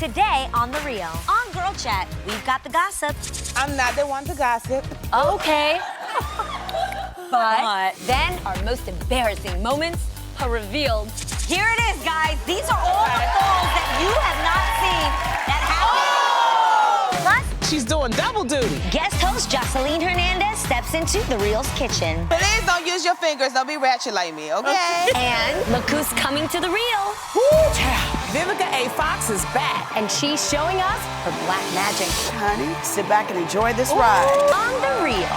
Today on The Real. On Girl Chat, we've got the gossip. I'm not the one to gossip. Okay. But then our most embarrassing moments are revealed. Here it is, guys. These are all the falls that you have not seen that happened. Plus, She's doing double duty. guest host Joseline Hernandez steps into The Real's kitchen. Please don't use your fingers. Don't be ratchet like me, okay? And look who's coming to The Real. Woo, child. Vivica A. Fox is back. And she's showing us her black magic. Honey, sit back and enjoy this ride. On The Real.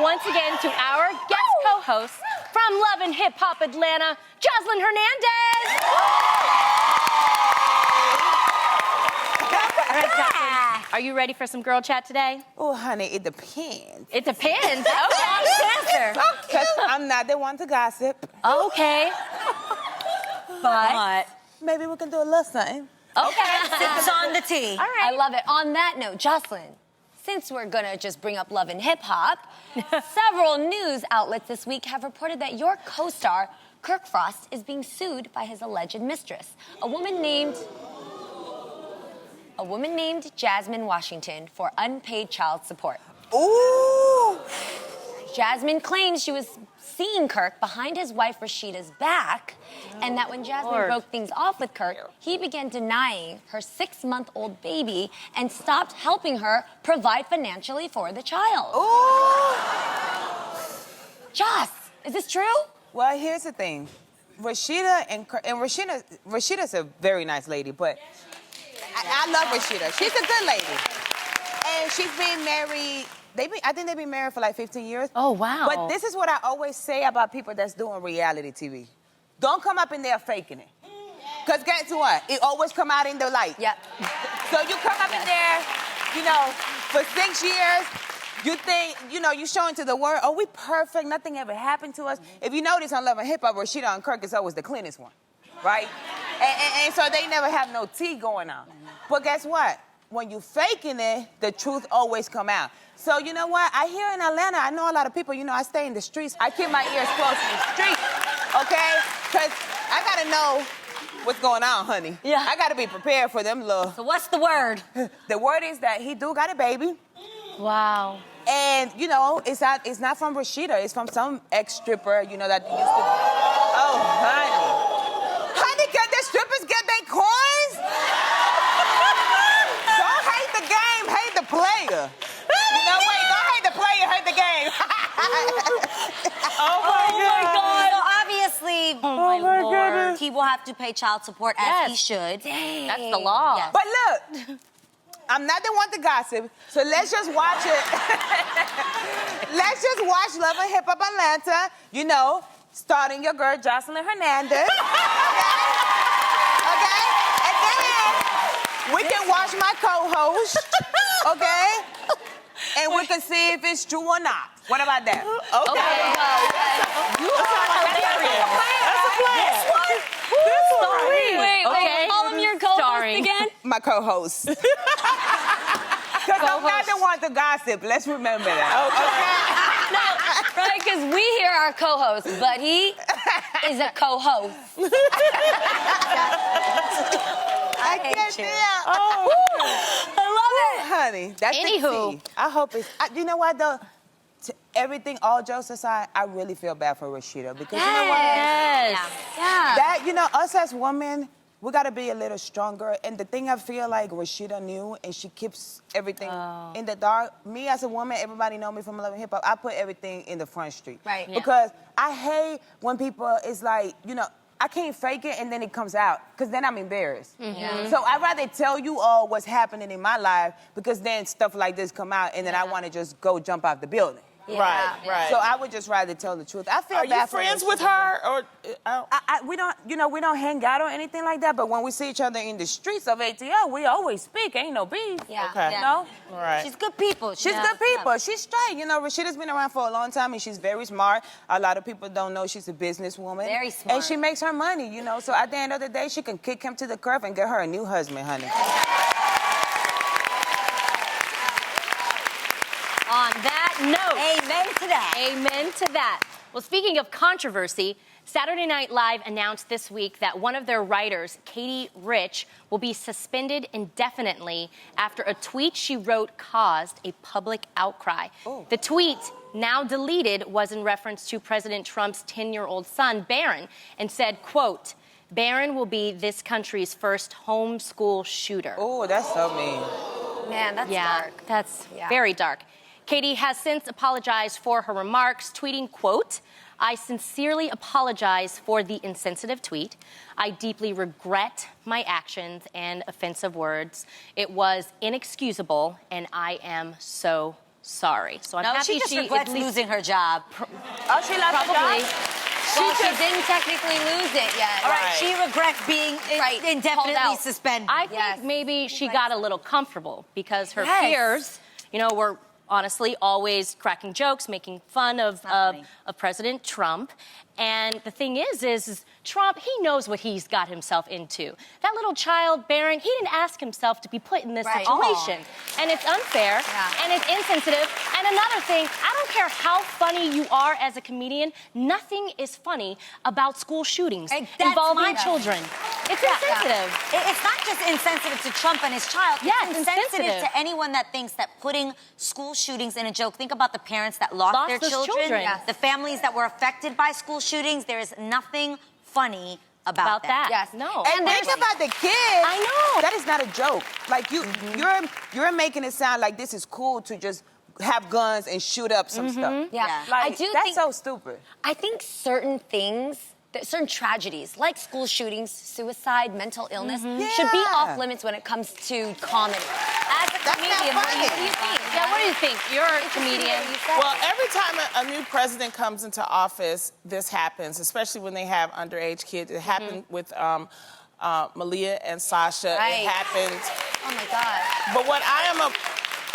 Once again to our guest co-host from Love and Hip Hop Atlanta, Joseline Hernandez. All right, Joseline, are you ready for some girl chat today? Oh, honey, it depends. It depends. Okay, answer. Because I'm not the one to gossip. Okay. But maybe we can do a little something. Okay, it's on the tee. All right. I love it. On that note, Joseline, since we're gonna just bring up Love and Hip Hop, several news outlets this week have reported that your co-star, Kirk Frost, is being sued by his alleged mistress, a woman named Jasmine Washington, for unpaid child support. Ooh! Jasmine claims she was seeing Kirk behind his wife Rashida's back, and that when Jasmine broke things off with Kirk, he began denying her 6-month-old baby and stopped helping her provide financially for the child. Ooh! Joss, is this true? Well, here's the thing. Rashida's a very nice lady, but I love Rashida. She's a good lady. And she's been married, I think they've been married for like 15 years. Oh, wow. But this is what I always say about people that's doing reality TV. Don't come up in there faking it. Because guess what? It always come out in the light. Yep. So you come up in there, you know, for 6 years, you think, you know, you showing to the world, oh, we perfect, nothing ever happened to us. If you notice on Love and Hip Hop, Rashida and Kirk is always the cleanest one, right? And so they never have no tea going on. But guess what? When you faking it, the truth always come out. So you know what? I hear in Atlanta, I know a lot of people, you know, I stay in the streets. I keep my ears close to the streets, okay? Because I got to know what's going on, honey. Yeah. I got to be prepared for them little... So what's the word? The word is that he do got a baby. Wow. And, you know, it's not from Rashida. It's from some ex-stripper, you know, that used to... Oh, honey. Honey, can the strippers get their coins? Don't hate the game, hate the player. No, wait, don't hate the player, hate the game. Oh my God. So obviously, my goodness. he will have to pay child support as he should. Dang. That's the law. Yes. But look, I'm not the one to gossip, so let's just watch it. Let's just watch Love and Hip Hop Atlanta, you know, starting your girl Joseline Hernandez. Okay? And then we can watch my co-host, okay? And we can see if it's true or not. What about that? Okay. You are hilarious. That's a plan. This one? Wait, Okay. call him your co-host Starring. again? My co-host. Because I'm not the one to gossip. Let's remember that. No, right, because we hear our co-host, but he is a co-host. I can't you. tell. I love it. Honey, that's Anywho. the tea. I hope it's... you know what, though? everything, all jokes aside, I really feel bad for Rashida because you know what? Yes. Yeah. That, you know, us as women, we got to be a little stronger. And the thing I feel like Rashida knew, and she keeps everything in the dark. Me as a woman, everybody know me from Love and Hip Hop. I put everything in the front street. Right. Yeah. Because I hate when people, it's like, you know, I can't fake it and then it comes out because then I'm embarrassed. So I'd rather tell you all what's happening in my life because then stuff like this come out and then I want to just go jump out the building. Right, right. So I would just rather tell the truth. I feel Are bad you for friends Rashida. with her? Or We don't, you know, we don't hang out or anything like that. But when we see each other in the streets of ATL, we always speak. Ain't no beef. Yeah. Okay. You know? All right. She's good people. She's good people. She's straight. You know, Rashida's been around for a long time and she's very smart. A lot of people don't know she's a businesswoman. Very smart. And she makes her money, you know. So at the end of the day, she can kick him to the curb and get her a new husband, honey. On that note. Amen to that. Amen to that. Well, speaking of controversy, Saturday Night Live announced this week that one of their writers, Katie Rich, will be suspended indefinitely after a tweet she wrote caused a public outcry. The tweet, now deleted, was in reference to President Trump's 10-year-old son, Barron, and said, quote, Barron will be this country's first homeschool shooter. Oh, that's so mean. Man, that's dark. That's very dark. Katie has since apologized for her remarks, tweeting, quote, I sincerely apologize for the insensitive tweet. I deeply regret my actions and offensive words. It was inexcusable, and I am so sorry. So I'm happy she just regrets Oh, losing her job. she lost her Probably. job? Well, she didn't technically lose it yet. All right, she regrets being Called indefinitely out. suspended. I think maybe she got a little comfortable because her Yes. peers, you know, were honestly always cracking jokes, making fun of President Trump. And the thing is Trump, he knows what he's got himself into. That little child, Barron, he didn't ask himself to be put in this situation. And it's unfair, and it's insensitive. And another thing, I don't care how funny you are as a comedian, nothing is funny about school shootings involving children. It's insensitive. It's not just insensitive to Trump and his child. Yes, It's insensitive insensitive. to anyone that thinks that putting school shootings in a joke. Think about the parents that lost their those children. Yes. the families that were affected by school shootings. There is nothing funny about that. Yes. No. And think about the kids. I know. That is not a joke. Like you're making it sound like this is cool to just have guns and shoot up some stuff. Yeah. Like, I do that's think, so stupid. I think certain things, certain tragedies, like school shootings, suicide, mental illness, should be off limits when it comes to comedy. As a comedian, what do you think? Yeah, what do you think? You're a comedian. Well, every time a new president comes into office, this happens, especially when they have underage kids. It happened with Malia and Sasha. Right. It happened. Oh my God. But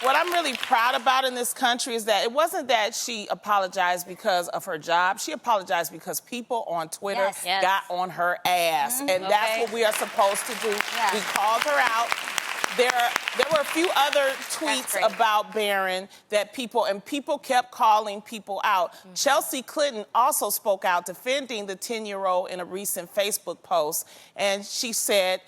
what I'm really proud about in this country is that it wasn't that she apologized because of her job. She apologized because people on Twitter got on her ass. And that's what we are supposed to do. We called her out. There were a few other tweets about Barron that people kept calling people out. Chelsea Clinton also spoke out defending the 10-year-old in a recent Facebook post. And she said,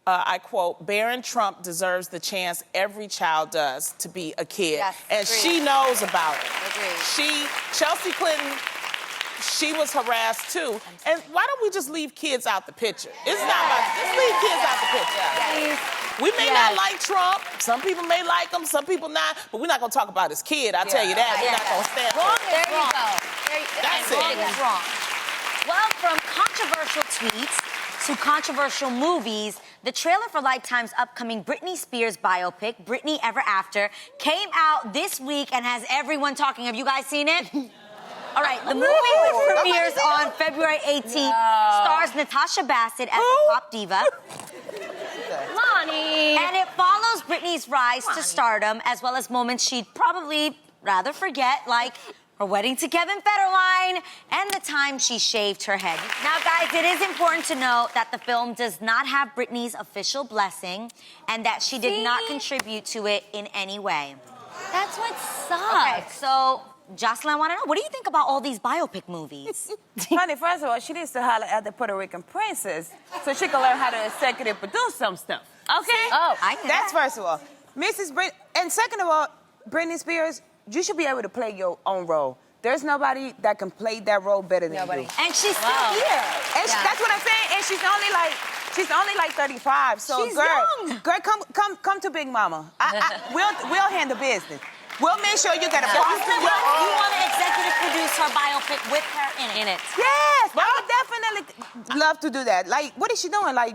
I quote, Barron Trump deserves the chance every child does to be a kid. And she knows about it. Chelsea Clinton, she was harassed too. And why don't we just leave kids out the picture? It's not about, just leave kids out the picture. We may not like Trump. Some people may like him, some people not. But we're not going to talk about his kid. I'll tell you that. We're not going to stand for it. There you go. That's it. Wrong is wrong. Well, from controversial tweets to controversial movies, the trailer for Lifetime's upcoming Britney Spears biopic, Britney Ever After, came out this week and has everyone talking. Have you guys seen it? All right, the movie premieres on February 18th, stars Natasha Bassett as the pop diva. Lonnie. And it follows Britney's rise to stardom, as well as moments she'd probably rather forget, like her wedding to Kevin Federline and the time she shaved her head. Now, guys, it is important to note that the film does not have Britney's official blessing and that she did not contribute to it in any way. That's what sucks. Okay, so Joseline, I want to know, what do you think about all these biopic movies? Honey, first of all, she needs to holler at the Puerto Rican princess so she can learn how to executive produce some stuff. Okay? Oh, I get That's that. first of all. Mrs. Britney, and second of all, Britney Spears, you should be able to play your own role. there's nobody that can play that role better than you. And she's still here. And that's what I'm saying. And she's only like 35. So She's girl, young. come to Big Mama. We'll handle business. We'll make sure you get a box of your You own. want to executive produce her biopic with her in it? Yes, I would definitely love to do that. Like, what is she doing? Like,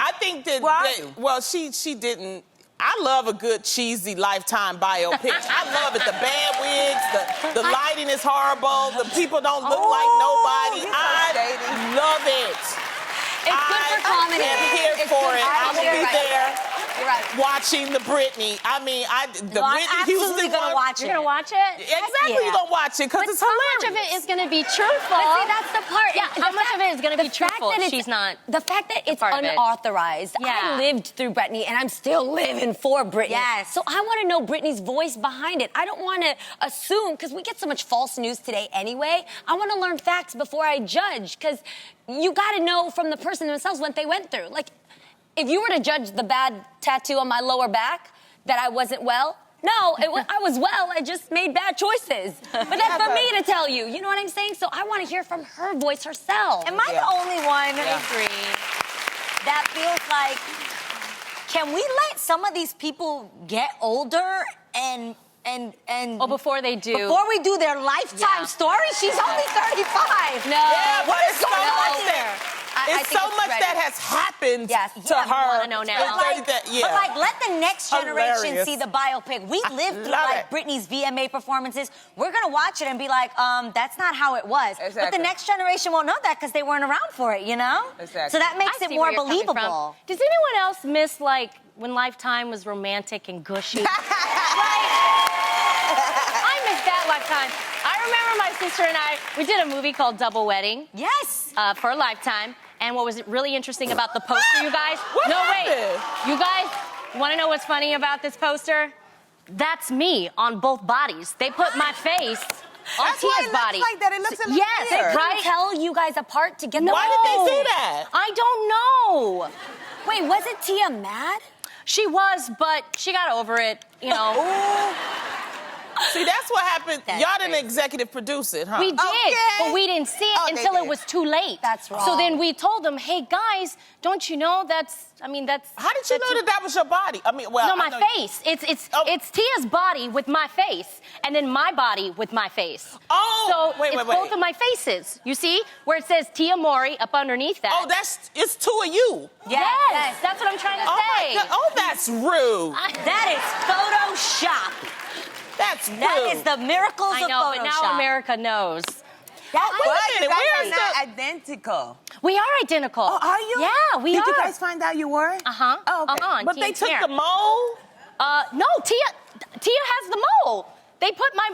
I think that, Where are you? well, she didn't. I love a good cheesy Lifetime biopic. I love it. The bad wigs, the lighting is horrible. The people don't look like nobody. I love it. It's good for comedy. I'm here for it. I will be there. You're right. Watching the Britney. I mean, the I'm Whitney absolutely Houston gonna one. watch it. You're gonna watch it? Exactly, Yeah. you're gonna watch it because But it's how hilarious. much of it is gonna be truthful? But see, that's the part. Yeah, how much of it is gonna be truthful? She's not. The fact that it's part of it. unauthorized. Yeah. I lived through Britney, and I'm still living for Britney. Yes. So I want to know Britney's voice behind it. I don't want to assume, because we get so much false news today anyway. I want to learn facts before I judge, because you got to know from the person themselves what they went through. Like, if you were to judge the bad tattoo on my lower back, that I wasn't well. No, I was well. I just made bad choices. But that's for me to tell you. You know what I'm saying? So I want to hear from her voice herself. Am I the only one that feels like, can we let some of these people get older and Oh, before they do. before we do their lifetime story? She's only 35. No. Yeah, What but is it's going so on much here? I It's think so it's much ready. that has happened Yes. to Yeah, her. I wanna know now. But like, let the next generation Hilarious. see the biopic. We lived through love like it. Britney's VMA performances. We're gonna watch it and be like, that's not how it was. But the Exactly. next generation won't know that because they weren't around for it, you know? Exactly. So that makes I it see more where you're coming from. believable. Does anyone else miss, like, when Lifetime was romantic and gushy? I miss that Lifetime. I remember my sister and I, we did a movie called Double Wedding. Yes. For Lifetime. And what was really interesting about the poster, you guys? What no, happened? wait. You guys want to know what's funny about this poster? That's me on both bodies. They put my face on That's why Tia's it body. looks like that. It looks a little Yes, weird. Couldn't tell you guys apart to get the Why did they do that? I don't know. Wait, wasn't Tia mad? She was, but she got over it, you know. See, that's what happened. That's Y'all didn't crazy. executive produce it, huh? We did, Okay. but we didn't see it Oh, they until it did. was too late. That's wrong. So then we told them, hey, guys, don't you know that's... How did you know that was your body? I mean, well, No, I my know face. Oh. It's Tia's body with my face, and then my body with my face. Oh, so wait. it's both of my faces. You see where it says Tia Mori up underneath that? Oh, it's two of you. yes, that's what I'm trying to Oh say. my God. Oh, that's rude. That is Photoshop. That's rude. That is the miracles I know, of but Photoshop. now America knows. That Wait a minute, You guys where are is not the... identical. We are identical. Oh, are you? Yeah, we Did are. you guys find out you were? Uh-huh. Oh, okay. Uh-huh. But they Tia's took hair. the mold? No, Tia has the mole. They put my...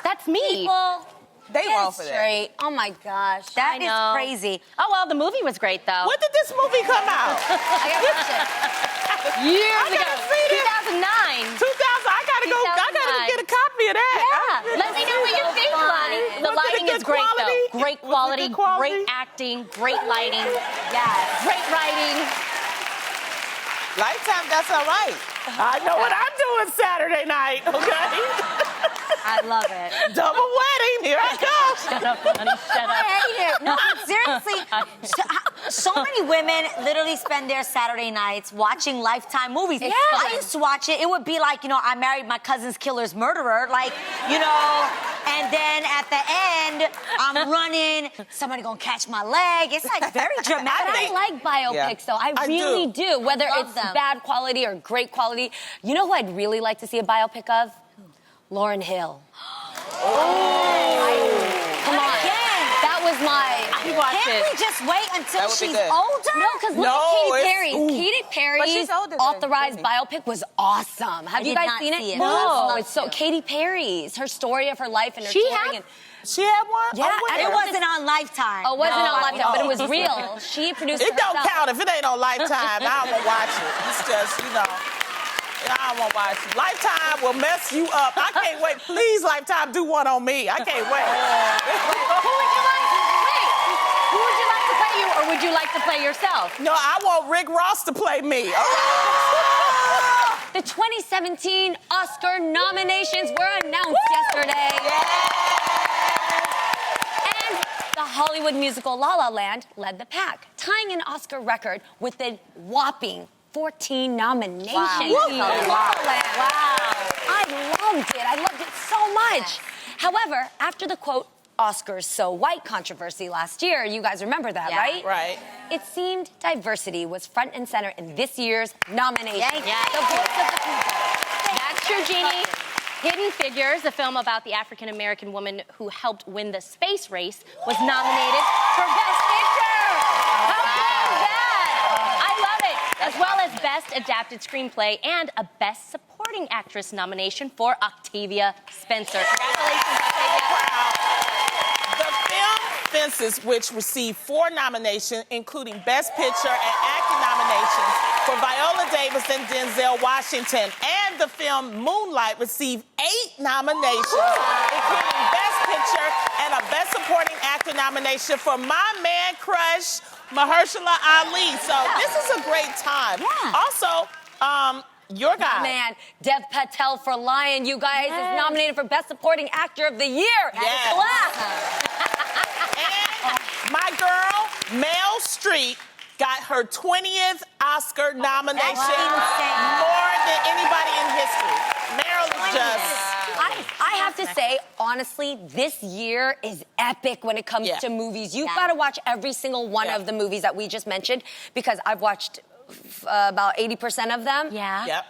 that's me. Well, They get wrong it for that. straight. Oh my gosh. That I is know. crazy. Oh, well, the movie was great, though. When did this movie come out? I gotta watch it. Years I ago. gotta see this. 2009. 2000. I gotta go get a copy of that. Yeah. Let me know what you think, Lonnie. The Was it lighting good is great, quality? though. Great Was it quality, good quality? great acting, great lighting, Yes. great writing. Lifetime, that's all right. I know what I'm doing Saturday night, okay? I love it. Double wedding, here I go. Shut up, Lonnie, shut I up. hate it. No, but seriously, so many women literally spend their Saturday nights watching Lifetime movies. Yeah. I used to watch it. It would be like, I married my cousin's killer's murderer. Like, and then at the end, I'm running. Somebody gonna catch my leg. It's like very dramatic. I like biopics, though. I really do. Whether Love it's them. bad quality or great quality. You know who I'd really like to see a biopic of? Lauren Hill. Come on. Again. That was my... Can't we just wait until That would be she's good. older? No, because look No, at Katy it's- Perry. ooh. Katy Perry's she's older than authorized Britney. biopic was awesome. Have you did guys not seen see it. No, No. it's so Katy Perry's her story of her life and her She touring. had- She had one? Yeah, Oh, and where? It wasn't on Lifetime. Oh, it wasn't No. on Lifetime, but it was real. She produced It don't herself. count if it ain't on Lifetime. I won't watch it. It's just, I won't watch it. Lifetime will mess you up. I can't wait. Please, Lifetime, do one on me. I can't wait. Who would you like to play you, or would you like to play yourself? No, I want Rick Ross to play me. All right? The 2017 Oscar nominations were announced yesterday. Yeah. Hollywood musical La La Land led the pack, tying an Oscar record with a whopping 14 nominations. Wow. La La Land. Wow. I loved it so much. However, after the quote, Oscars so white controversy last year, you guys remember that, right? Right. It seemed diversity was front and center in this year's nomination. Yeah. The voice of the people. That's true, Jeannie. Hidden Figures, the film about the African-American woman who helped win the space race, was nominated for Best Picture. How cool is that? I love it. As well as Best Adapted Screenplay and a Best Supporting Actress nomination for Octavia Spencer. Congratulations, Octavia. The film Fences, which received 4 nominations, including Best Picture and Acting nominations for Viola Davis and Denzel Washington, and the film Moonlight received 8 nominations, including Best Picture and a Best Supporting Actor nomination for my man crush, Mahershala Ali. So this is a great time. Yeah. Also, your guy. Man, Dev Patel for Lion, you guys, is nominated for Best Supporting Actor of the Year. Yes. And my girl, Meryl Streep, got her 20th Oscar nomination, more than anybody in history. Meryl is just... I have to say, honestly, this year is epic when it comes to movies. You've got to watch every single one of the movies that we just mentioned, because I've watched about 80% of them. Yeah. Yep.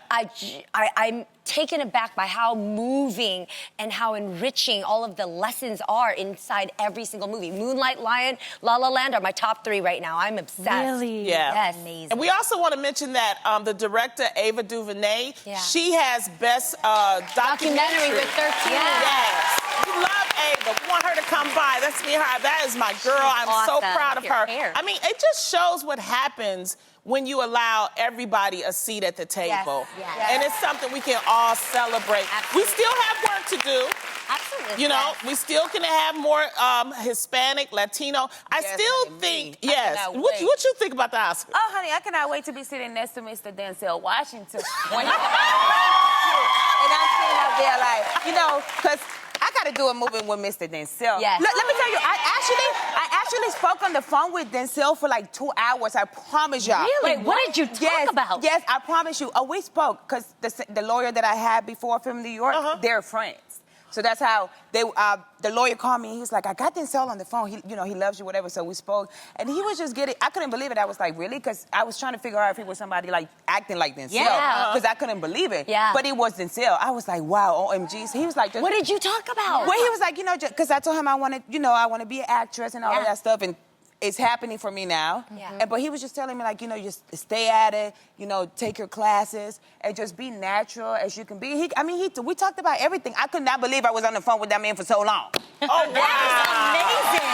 I'm taken aback by how moving and how enriching all of the lessons are inside every single movie. Moonlight, Lion, La La Land are my top 3 right now. I'm obsessed. Really? Yeah. Yes. Amazing. And we also want to mention that the director, Ava DuVernay, she has Best Documentary. With 13. Yes. We love Ava. We want her to come by. That's me and her. That is my girl. I'm so proud of her. I mean, it just shows what happens when you allow everybody a seat at the table. Yes. And it's something we can all celebrate. Absolutely. We still have work to do. Absolutely. You know, we still can have more Hispanic, Latino. I still think, What you think about the Oscars? Oh, honey, I cannot wait to be sitting next to Mr. Denzel Washington. And I'm sitting up there like, you know, because I got to do a movie with Mr. Denzel. Yes. Let me tell you, I actually spoke on the phone with Denzel for like 2 hours. I promise y'all. Really? What did you talk about? Yes, I promise you. We spoke because the lawyer that I had before from New York, they're friends. So that's how the lawyer called me. He was like, I got Denzel on the phone. He loves you, whatever. So we spoke. And he was just I couldn't believe it. I was like, really? Because I was trying to figure out if he was somebody like acting like Denzel. Yeah. Because I couldn't believe it. Yeah. But it was Denzel. I was like, wow, OMG. So he was like, What did you talk about? well, he was like, because I told him I wanted, I want to be an actress and all of that stuff. And it's happening for me now. Yeah. But he was just telling me, like, just stay at it, take your classes, and just be natural as you can be. We talked about everything. I could not believe I was on the phone with that man for so long. Oh, wow. Amazing.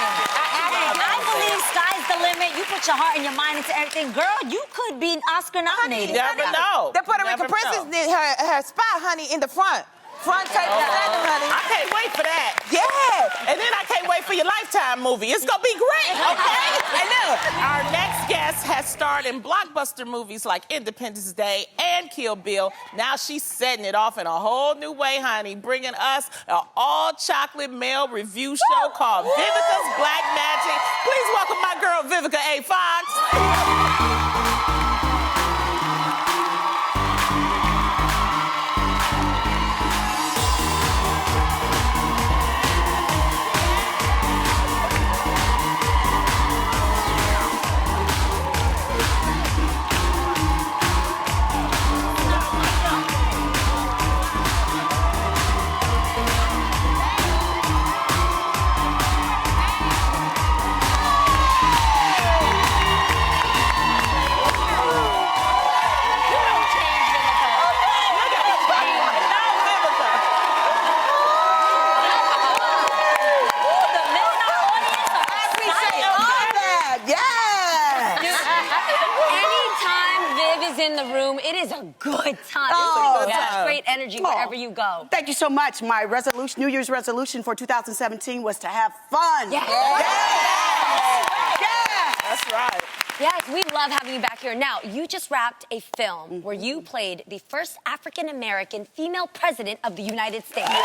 I believe sky's the limit. You put your heart and your mind into everything. Girl, you could be Oscar nominated. You never know. The Puerto Rican princess did her spot, honey, in the front. Front table, honey. I can't wait for that. Yeah. And then I can't wait for your Lifetime movie. It's going to be great, okay? And look, our next guest has starred in blockbuster movies like Independence Day and Kill Bill. Now she's setting it off in a whole new way, honey, bringing us an all-chocolate male review show called Vivica's Black Magic. Please welcome my girl, Vivica A. Fox. In the room, it is a good time. Oh, it's such great energy wherever you go. Thank you so much. My New Year's resolution for 2017 was to have fun. Yes. That's right. Yes, we love having you back here. Now, you just wrapped a film where you played the first African-American female president of the United States. It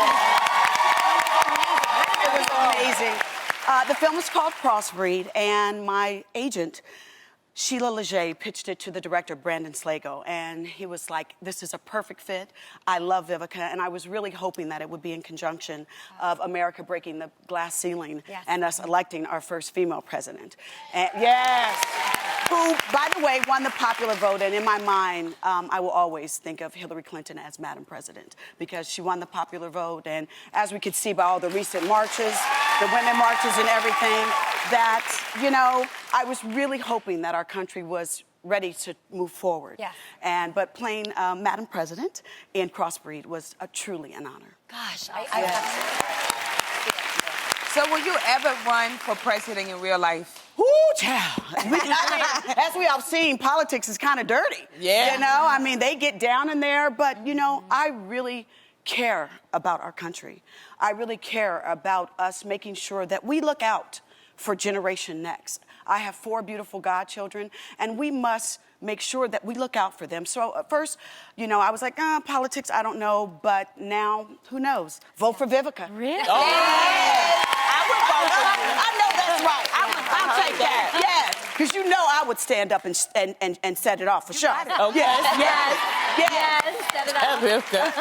was amazing. The film is called Crossbreed, and my agent, Sheila Leger, pitched it to the director, Brandon Slago, and he was like, this is a perfect fit. I love Vivica, and I was really hoping that it would be in conjunction of America breaking the glass ceiling and us electing our first female president. And, yes. Who, by the way, won the popular vote, and in my mind, I will always think of Hillary Clinton as Madam President, because she won the popular vote, and as we could see by all the recent marches, the women marches and everything, that, you know, I was really hoping that our country was ready to move forward. Yeah. But playing Madam President in Crossbreed was truly an honor. Gosh, So will you ever run for president in real life? Ooh, child. As we have seen, politics is kind of dirty. Yeah. You know, I mean, they get down in there, but, you know, I really care about our country. I really care about us making sure that we look out for Generation Next. I have 4 beautiful godchildren, and we must make sure that we look out for them. So at first, you know, I was like, politics, I don't know, but now, who knows? Vote for Vivica. Really? Oh, I would vote for you. I know that's right. I'll take that. Yes, because you know I would stand up and set it off for sure. Okay. Yes, set it up. Vivica.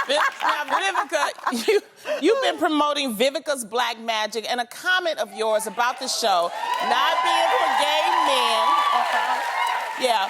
Now, Vivica, you've been promoting Vivica's Black Magic, and a comment of yours about the show not being for gay men. Yeah.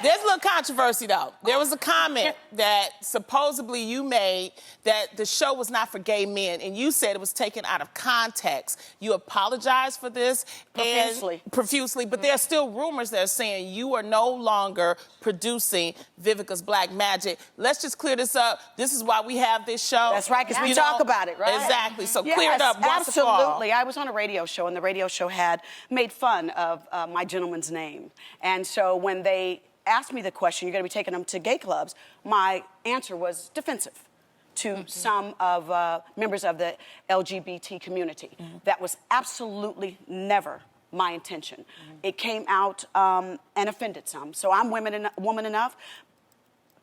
There's a little controversy, though. There was a comment that supposedly you made that the show was not for gay men, and you said it was taken out of context. You apologized for this. Profusely. But there are still rumors that are saying you are no longer producing Vivica's Black Magic. Let's just clear this up. This is why we have this show. That's right, because we talk about it, right? Exactly. So yes, clear it up once and for all. Absolutely. I was on a radio show, and the radio show had made fun of my gentleman's name. And so when they asked me the question, you're going to be taking them to gay clubs, my answer was defensive to some of members of the LGBT community. That was absolutely never my intention. It came out and offended some. So I'm woman enough.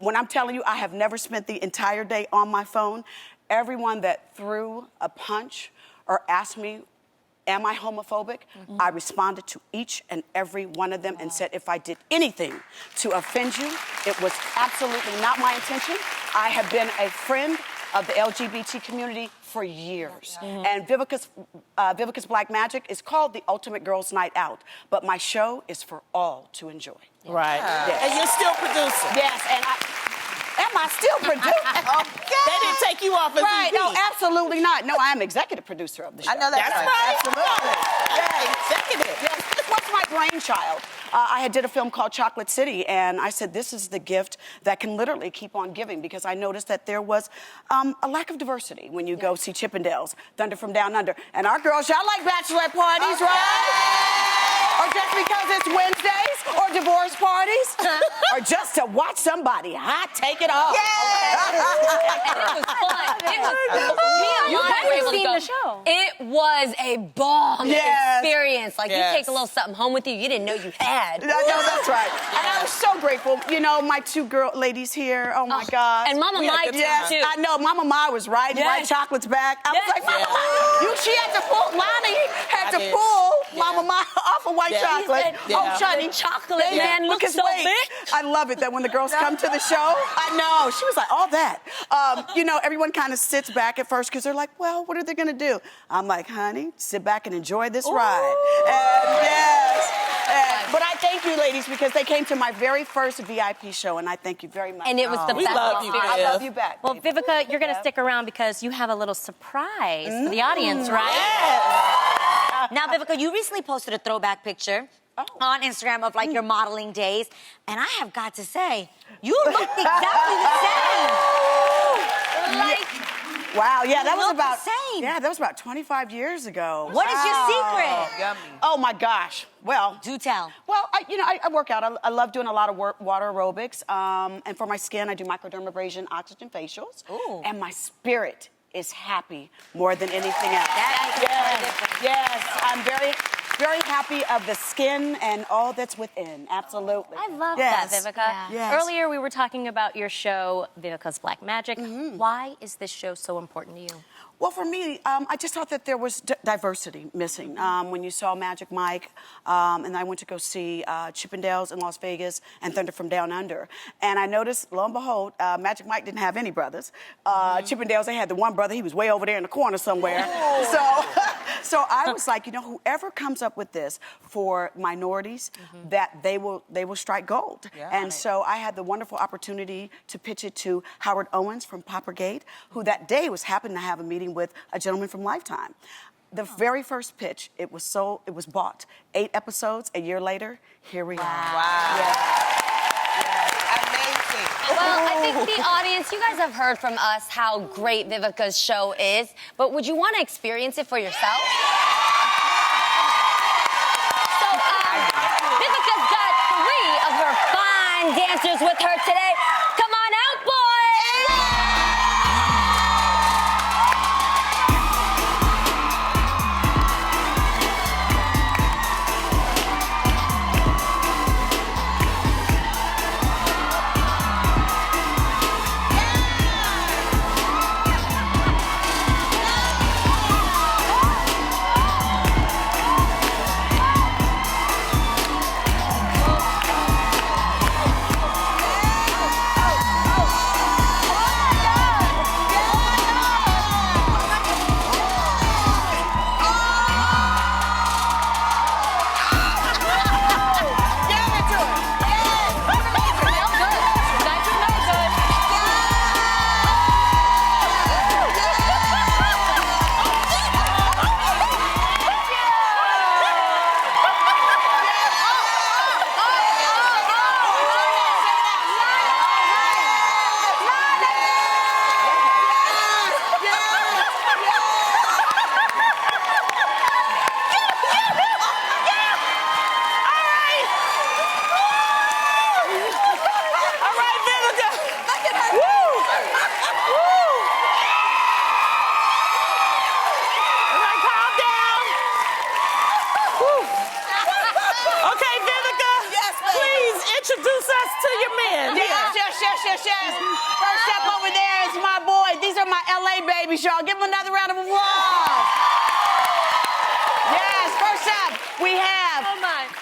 When I'm telling you, I have never spent the entire day on my phone. Everyone that threw a punch or asked me, am I homophobic? I responded to each and every one of them and said, if I did anything to offend you, it was absolutely not my intention. I have been a friend of the LGBT community for years. And Vivica's Black Magic is called the Ultimate Girls Night Out, but my show is for all to enjoy. Right. Yes. And you're still producing. Yes, and am I still producing? Okay. They didn't take you off as Right, EP. no, absolutely not. No, I am executive producer of the show. I know that's right. Absolutely. Yeah, executive. Yes, this was my brainchild. I did a film called Chocolate City, and I said, this is the gift that can literally keep on giving, because I noticed that there was a lack of diversity when you go see Chippendales, Thunder from Down Under. And our girls, y'all like bachelorette parties, right? Or just because it's Wednesdays, or divorce parties, or just to watch somebody hot take it off. And it was fun. It was, me and You Lana guys were have able to seen go. the show. It was a bomb Yes. experience. Like, Yes. you take a little something home with you didn't know you had. I know that's right. And I was so grateful. You know, my 2 ladies here, oh my God. And Mama We had Mai good too. Yes, I know. Mama Ma was riding White Chocolate's back. I was Yes. like, Mama Ma, she had to pull, Lonnie had to did. pull Mama Ma off of White Chocolate. said, Oh, Shani, chocolate man looks because so wait, big. I love it that when the girls come to the show, I know. She was like, all that. You know, everyone kind of sits back at first because they're like, well, what are they going to do? I'm like, honey, sit back and enjoy this ride. And yes. But I thank you, ladies, because they came to my very first VIP show, and I thank you very much. And it was the We best love you, experience. I love you back. Well, baby. Vivica, you're going to stick around because you have a little surprise for the audience, right? Now, Vivica, you recently posted a throwback picture on Instagram of like your modeling days, and I have got to say, you looked exactly the same. Like, Wow, yeah, that was look the about same. Yeah, that was about 25 years ago. what is your secret? Yummy. Oh my gosh. Well, Do tell. Well, I work out. I love doing a lot of water aerobics. And for my skin, I do microdermabrasion, oxygen facials. Ooh. And my spirit is happy more than anything else. That is Yes, I'm very very happy of the skin and all that's within. Absolutely. I love Yes. that, Vivica. Yeah. Yes. Earlier, we were talking about your show, Vivica's Black Magic. Why is this show so important to you? Well, for me, I just thought that there was diversity missing. When you saw Magic Mike, and I went to go see Chippendales in Las Vegas and Thunder from Down Under. And I noticed, lo and behold, Magic Mike didn't have any brothers. Chippendales, they had the one brother, he was way over there in the corner somewhere. So I was like, you know, whoever comes up with this for minorities, that they will strike gold. Yeah. And so I had the wonderful opportunity to pitch it to Howard Owens from Poppergate, who that day happened to have a meeting with a gentleman from Lifetime. The very first pitch, it was bought. 8 episodes, a year later, here we are. Wow. Amazing. Well, I think the audience, you guys have heard from us how great Vivica's show is, but would you want to experience it for yourself? So, Vivica's got 3 of her fine dancers with her today. Come on out, boys! Introduce us to your men. Yes. First up over there is my boy. These are my LA babies, y'all. Give them another round of applause. Yes, first up, we have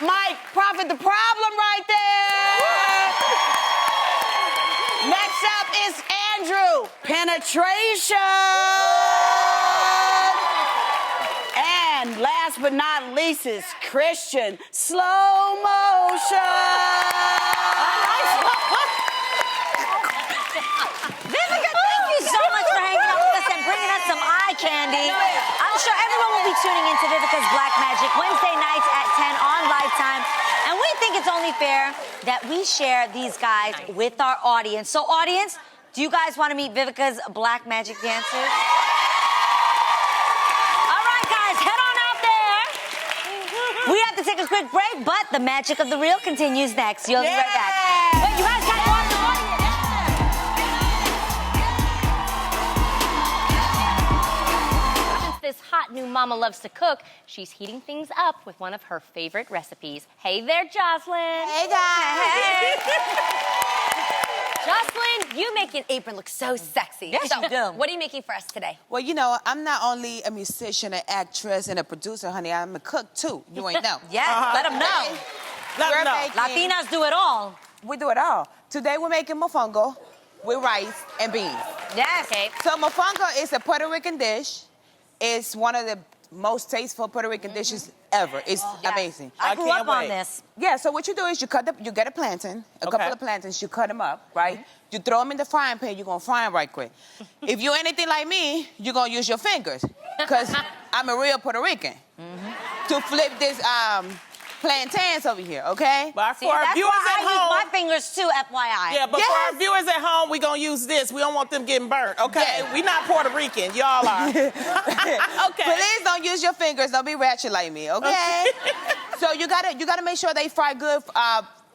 Mike, Prophet the Problem right there. Next up is Andrew, Penetration. And last but not least is Christian, Slow Motion. Vivica, thank you so much for hanging out with us and bringing us some eye candy. I'm sure everyone will be tuning into Vivica's Black Magic Wednesday nights at 10 on Lifetime. And we think it's only fair that we share these guys with our audience. So, audience, do you guys want to meet Vivica's Black Magic dancers? All right, guys, head on out there. We have to take a quick break, but the magic of the reel continues next. You'll be right back. But you guys got to watch the audience. This hot new mama loves to cook, she's heating things up with one of her favorite recipes. Hey there, Joseline. Hey, guys. Joseline, you make an apron look so sexy. Yes, so, you do. What are you making for us today? Well, you know, I'm not only a musician, an actress, and a producer, honey. I'm a cook, too. You ain't know. Yes, let them know. We're making- Latinas do it all. We do it all. Today, we're making mofongo with rice and beans. Yes. Okay. So mofongo is a Puerto Rican dish. It's one of the most tasteful Puerto Rican dishes ever. It's amazing. I grew up can't on wait. this. Yeah, so what you do is you get a plantain, a couple of plantains, you cut them up, right? You throw them in the frying pan, you're gonna fry them right quick. If you're anything like me, you're gonna use your fingers, because I'm a real Puerto Rican. To flip this plantains over here, okay? But See, for our that's viewers why at I use home, my fingers too, FYI. yeah, but for our viewers at home, we're gonna use this. We don't want them getting burnt, okay? Yeah. We not Puerto Rican, y'all are. Okay. Please don't use your fingers. Don't be ratchet like me, okay? So you gotta make sure they fry good,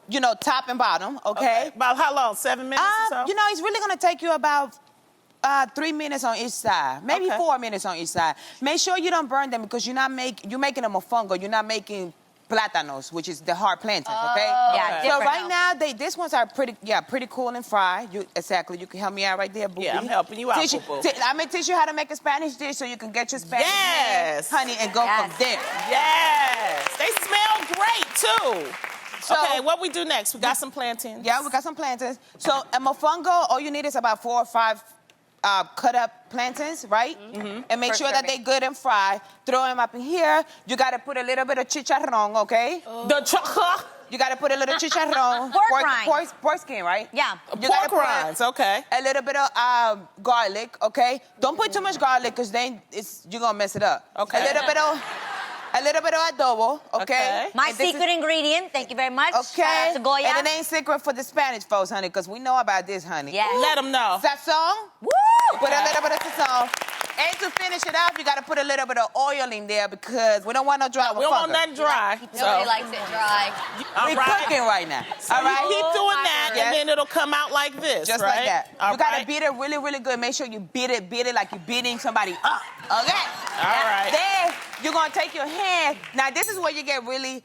you know, top and bottom, okay? About how long? 7 minutes or so? You know, it's really gonna take you about 3 minutes on each side, maybe 4 minutes on each side. Make sure you don't burn them because you're making a mofongo. You're not making plátanos, which is the hard plantains, okay? Yeah, so right now, these ones are pretty cool and fried. You can help me out right there, boo. Yeah, I'm helping you out, boo. I'm gonna teach you how to make a Spanish dish so you can get your Spanish man, honey, and go from there. Yes, they smell great too. So, okay, what we do next? We got some plantains. Yeah, we got some plantains. So a mofongo, all you need is about 4 or 5 cut up plantains, right? And make sure that they're good and fried. Throw them up in here. You gotta put a little bit of chicharrón, okay? You gotta put a little chicharrón. Pork skin, right? Yeah. You pork rinds, okay. A little bit of garlic, okay? Don't put too much garlic because then you're gonna mess it up. Okay. A little bit of adobo, okay? My secret ingredient, thank you very much. Okay. To Goya. And it ain't secret for the Spanish folks, honey, because we know about this, honey. Yeah. Let them know. Sazon. Woo! Put a little bit of sazon. And to finish it off, you got to put a little bit of oil in there because we don't want no dry. We don't want nothing dry. Nobody likes it dry. We're cooking right now. So all right. You keep doing that, and then it'll come out like this, just right? like that. You got to beat it really, really good. Make sure you beat it like you're beating somebody up. Okay? All right. Then you're going to take your hand. Now, this is where you get really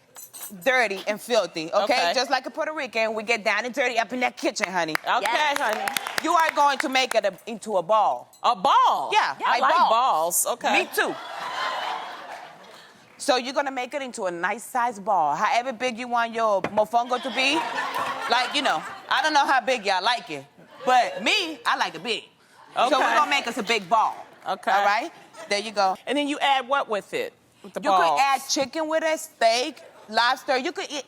dirty and filthy, okay? Just like a Puerto Rican, we get down and dirty up in that kitchen, honey. Okay, honey. You are going to make it into a ball. A ball? Yeah, I like balls. Okay. Me too. So you're going to make it into a nice-sized ball. However big you want your mofongo to be. Like, I don't know how big y'all like it. But me, I like it big. Okay. So we're going to make us a big ball. Okay. All right? There you go. And then you add what with it? With the You balls? could add chicken with it, steak, lobster. You could eat...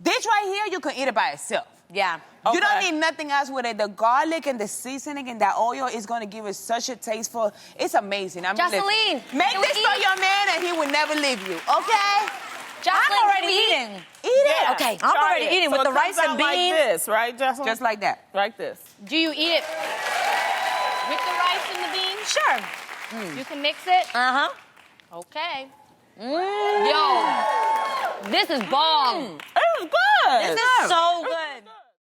This right here, you can eat it by itself. Yeah. Okay. You don't need nothing else with it. The garlic and the seasoning and that oil is going to give it such a tasteful... It's amazing. I mean, Joseline, make this for your man and he will never leave you, okay? I'm already eating. Eat it. Yeah. Okay, I'm already eating with the rice and beans. Like this, right, Joseline? Just like that. Like this. Do you eat it with the rice and the beans? Sure. You can mix it? Uh-huh. Okay. Yo, this is bomb. It was good. This is so